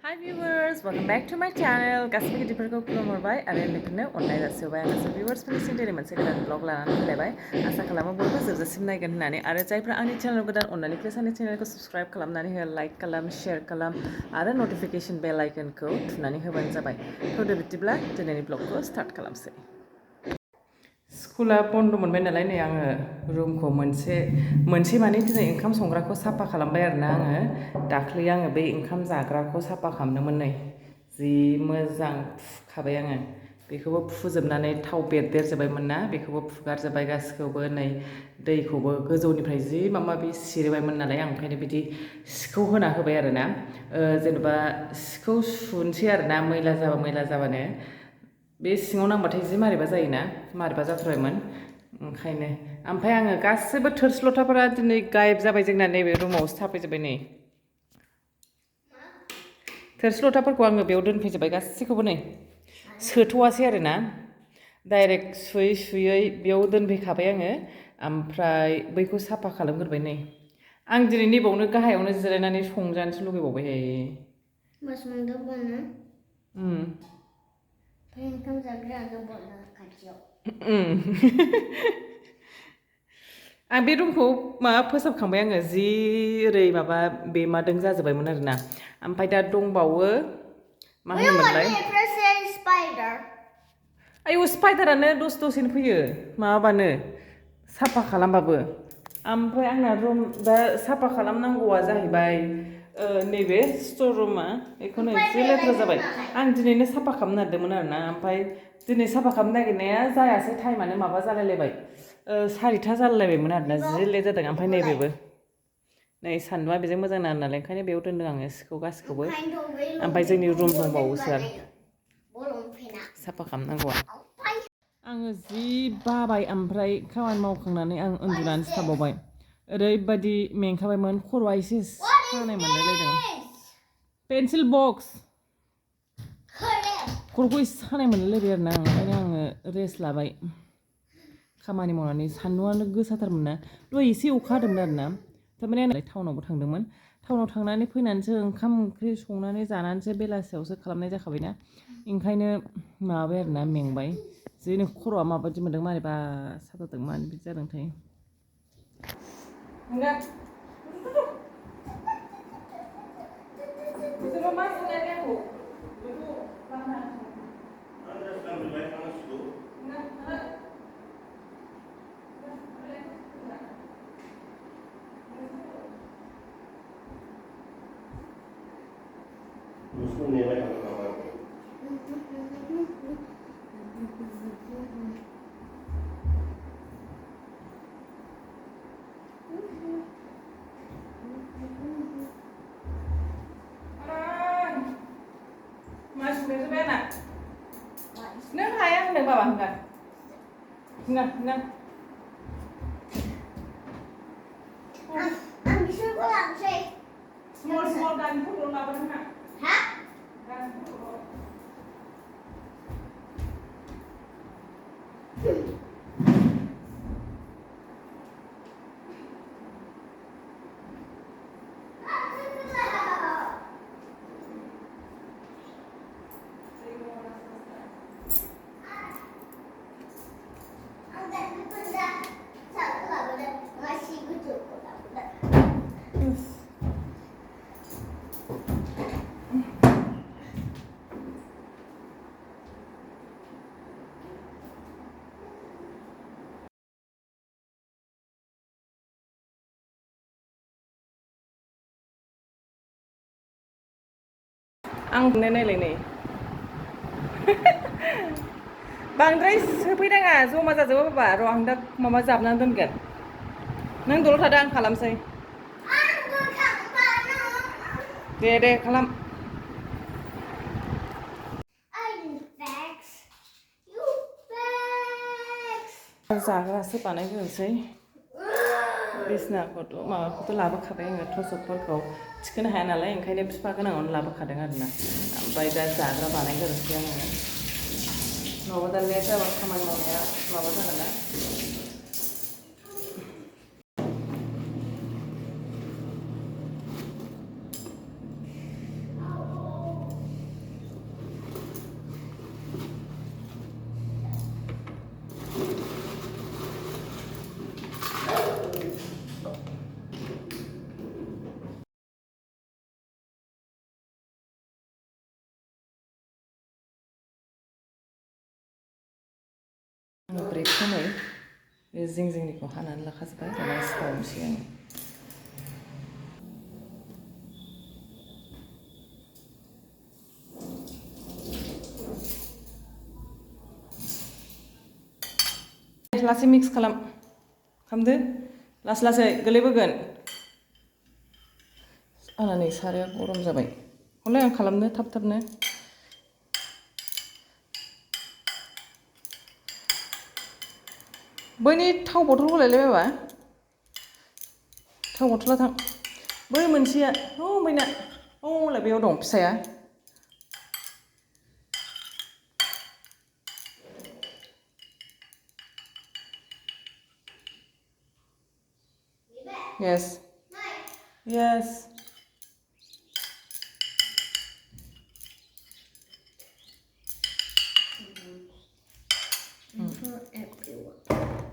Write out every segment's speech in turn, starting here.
Hi viewers, welcome back to my channel. गासिबो गिदिरफोरखौ खुलुमहरबाय आरो उन्दैफोरनो अननाय जासिहरबाय। आं गासै viewers-फोरनिसिम दिनै मोनसे गोदान vlog लानानै फैलायबाय। आसा खालामो बयबो जोबजासिम नायगोन होननानै आरो जायफ्रा आंनि चेनेलाव गोदान अननानै प्लिज आंनि चेनेलखौ subscribe खालामनानै हो, like खालाम, share खालाम आरो notification bell icon-खौ थुनानै होबानो जाबाय। थ' बिदिब्ला दिनैनि vlog-खौ start खालामसै। स्कुला बन्द मोनबाय नालाय नै आङो रुमखौ मोनसे माने दिनै ओंखाम संग्राखौ साफा खालामबाय आरोना आङो दाख्लै आङो बै ओंखाम जाग्राखौ साफा खालामदोंमोन नै जि मोजां फुखाबाय आङो बेखौबो फुजोबनानै थाव बेरदेरजोब्बायमोन ना बेखौबो फुगारजोब्बाय गासिखौबो नै दैखौबो गोजौनिफ्राय जि माबा माबि सिरिबायमोन नालाय आं ओंखायनो बिदि सिखौ होना होबाय आरोना जेनेबा सिखौ सुनोसै आरोना मैला जाबानो बे सिङाव नांबाथाय जि मारैबा जायोना मारैबा जाथारबायमोन ओंखायनो ओमफ्राय आङो गासैबो थोरसि लथाफोरा दिनै गायब जाबाय जोंना नैबे रुमावसो थाफैजोब्बाय नै थोरसि लथाफोरखौ आङो बेयाव दोनफैजोब्बाय गासैखौबो नै सोथ'वासै आरोना डाइरेक्ट सुयै बेयाव दोनफैखाबाय आङो ओमफ्राय बैखौ साफा खालामग्रोबाय नै आं दिनै नैबावनो गाहायावनो जिरायनानै संजानोसो लुगैबावबायहाय मा संदों बननो ओंखाम जाग्रायानो बननो खाथियाव आं बे रुमखौ माबा फोसाबखांबाय आङो जि ओरै माबा बेमादों जाजोब्बायमोन आरोना ओमफ्राय दा दंबावो मा होनोमोनलाय आयौ स्पाइडारानो दसेनो फैयो माबाबानो साफा खालामबाबो ओमफ्राय आंना रुम दा साफा खालामनांगौआ जाहैबाय नैबे स्टर रुमा बेखौनो जि लेथ्रा जाबाय आं दिनैनो साफा खालामनो नागिरदोंमोन आरोना ओमफ्राय दिनै साफा खालामनो नागिरनाया जायासै टाइमानो माबा जालायलायबाय 4टा जालायलायबायमोन आरोना जि लेट जादों ओमफ्राय नैबेबो नै सान्दुंआ बेजों मोजां नाङा नालाय ओंखायनो बेयाव दोनदों आङो सिखौ गासिखौबो ओमफ्राय जोंनि रुम दंबावोसो आरो साफा खालामनांगौआ आङो जि बाबाय ओमफ्राय खामानि मावखांनानै आं उन्दुनानैसो थाबावबाय ओरैबायदि मेंखाबायमोन खर'आ एसे सानाय मोनलायलायदों पेन्सिल बक्स खर'खौ एसे सानाय मोनलायलायबाय आरोना ओंखायनो आङो रेस्ट लाबाय खामानि मावनानै सान्दुंआनो गोसाथारमोन ना दहाय एसे अखा हादोंमोन आरोना थारमाने टाउनावबो थांदोंमोन टाउनाव थांनानै फैनानैसो ओंखाम ओंख्रि संनानै जानानैसो बेलासियावसो खालामनाय जाखाबायना ओंखायनो माबाबाय आरोना मेंबाय जैनो खर'आ माबायदि मोन्दों मारैबा साजादों मानो बिदि जादोंथाय nâng hai á đừng vào bằng gần nâng anh bị sư có làm gì small gun thuốc luôn nào bên hả hả आं नायलाय नै बांद्राय सोफैनाङा जमा जाजोबो बाबा र' आं दा माबा जाबनानै दोनगोन नों दलर थादो आं खालामसै दे खालाम जाग्रासो बानायग्रोनोसै बिसनाखौथ' माबाखौथ' लाबोखाबाय आङो टसकफोरखौ थिखोनो हाया नालाय ओंखायनो बिफा गोनाङावनो लाबोखादों आरोना ओमफ्राय दा जाग्रा बानायग्रोनोसै आङो नङाबा दा लेट जाबा खामानि मावनाया माबा जागोन ना ब्रेडखौ नै बे जिं जिंनिखौ हानानै लाखाजोब्बाय दाना सावनोसै आङो लासै मिक्स खालामदो लासै गोलैबोगोन आंना नै साराया गरम जाबाय हले आं खालामनो थाबनो बैनि थाव बथलखौ लायलाय बाबा थाव बथला थां बै मोनसेया बैना हले बेयाव दं फिसाया Yes. Yes. For everyone.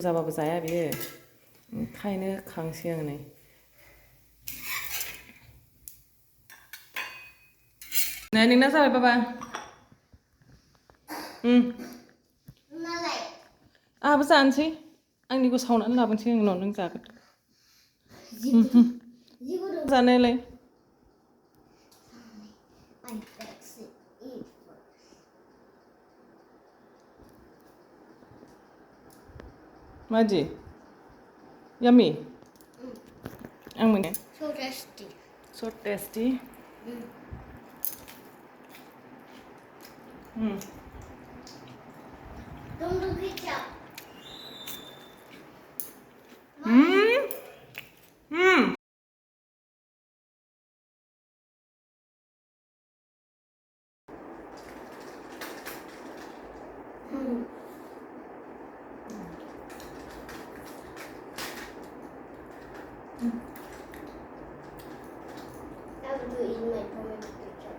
जाबाबो जाया बियो ओंखायनो खांसै आं नै नै नोंना जाबाय बाबा आंहाबो जानोसै आंनिखौ सावनानै लाबोनोसै उनाव नों जाग्रोदो जानायालाय मादि yummy आं मोनो So tasty. so tasty Don't look it up. I will do it in my tomato ketchup.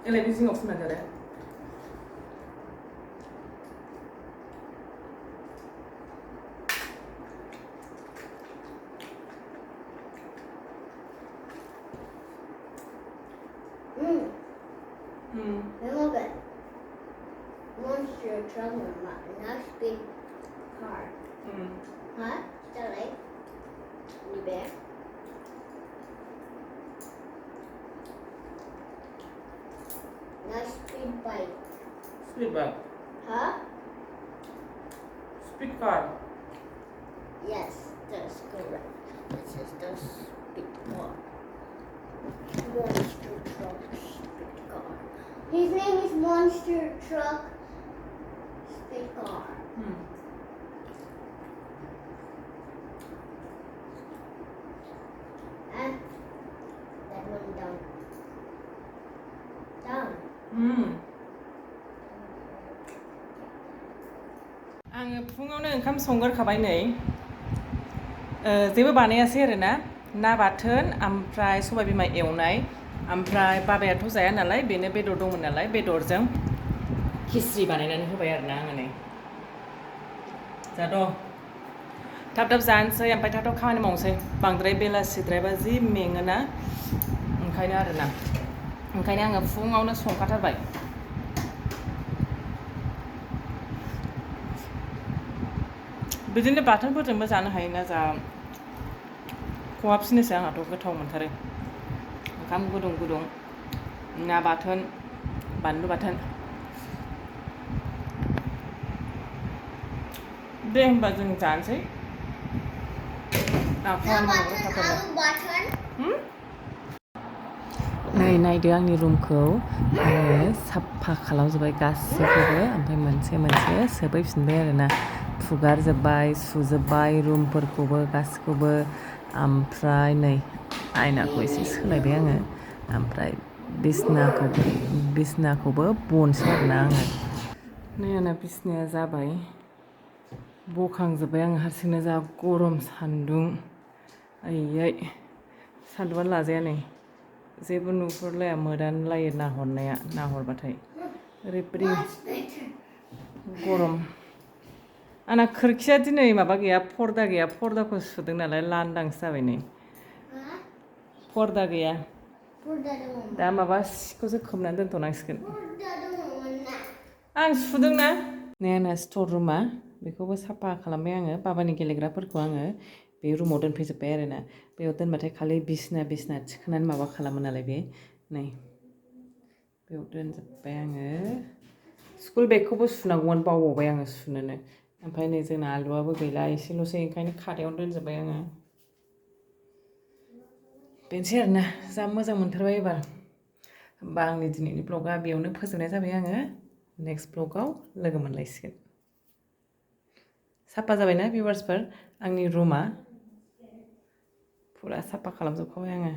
Eller vi synger också med det. Then look at monster truck nice big car. Huh? Still like the bear. Nice speed bike. Speed bike. Huh? Speed car. Yes, that's correct. This is the speed car. Monster truck speed car. His name is Monster Truck Speed Car. And that one down. Down. आङो फुङावनो ओंखाम संगोरखाबाय नै जेबो बानायासै आरोना ना बाथोन ओमफ्राय सबाय बिमा एवनाय ओमफ्राय बाबायाथ' जाया नालाय बेनो बेदर दंमोन नालाय बेदरजों खिचि बानायनानै होबाय आरोना आङो नै जाद' थाब थाब जानोसै ओमफ्राय थाब थाब खामानि मावनोसै बांद्राय बेलासिद्रायबा जि मेङोना ओंखायनो आरोना ओंखायनो आङो फुङावनो संखाथारबाय बिदिनो बाथोनफोरजोंबो जानो हायोना जा खहाबसिनोसो आंहाथ' गोथाव मोनथारो ओंखाम गुदुं गुदुं ना बाथोन बानलु बाथोन दे होमबा जों जानोसै नै नायदो आंनि रुमखौ आङो साफा खालामजोब्बाय गासैखौबो ओमफ्राय मोनसे मोनसे सोफैफिनबाय आरोना फुगारजोब्बाय सुजोब्बाय रुमफोरखौबो गासैखौबो ओमफ्राय नै आयनाखौ एसे सोलायबाय आङो ओमफ्राय बिसनाखौबो बनसै आरोना आङो नै आंना बिसनाया जाबाय बखांजोब्बाय आङो हारसिंनो जा गरम सान्दुं आयै सान्दुंआनो लाजाया नै जेबो नुहुरलाया मोदानलायो नाहरबाथाय ओरैबायदि गरम आंना खोरखिया दिनै माबा गैया पर्दा गैया पर्दाखौ सुदों नालाय लांदांसो जाबाय नै पर्दा गैया दा माबा सिखौसो खोबनानै दोनथ'नांसिगोन आं सुदोंना नै आंना स्टर रुमा बेखौबो साफा खालामबाय आङो बाबानि गेलेग्राफोरखौ आङो बे रुमाव दोनफैजोब्बाय आरोना बेयाव दोनबाथाय खालि बिसना थिखोनानै माबा खालामो नालाय बे नै बेयाव दोनजोब्बाय आङो स्कुल बेगखौबो सुनांगौमोन बावबावबाय आङो सुनोनो ओमफ्राय नै जोंना आलुआबो गैला एसेल'सै ओंखायनो खादायावनो दोनजोब्बाय आङो बेनोसै आरोना जा मोजां मोनथारबाय एबार होमबा आंनि दिनैनि ब्लगा बेयावनो फोजोबनाय जाबाय आङो नेक्स्ट ब्लगाव लोगो मोनलायसिगोन साफा जाबायना भिउवार्सफोर आंनि रुमा फुरा साफा खालामजोबखाबाय आङो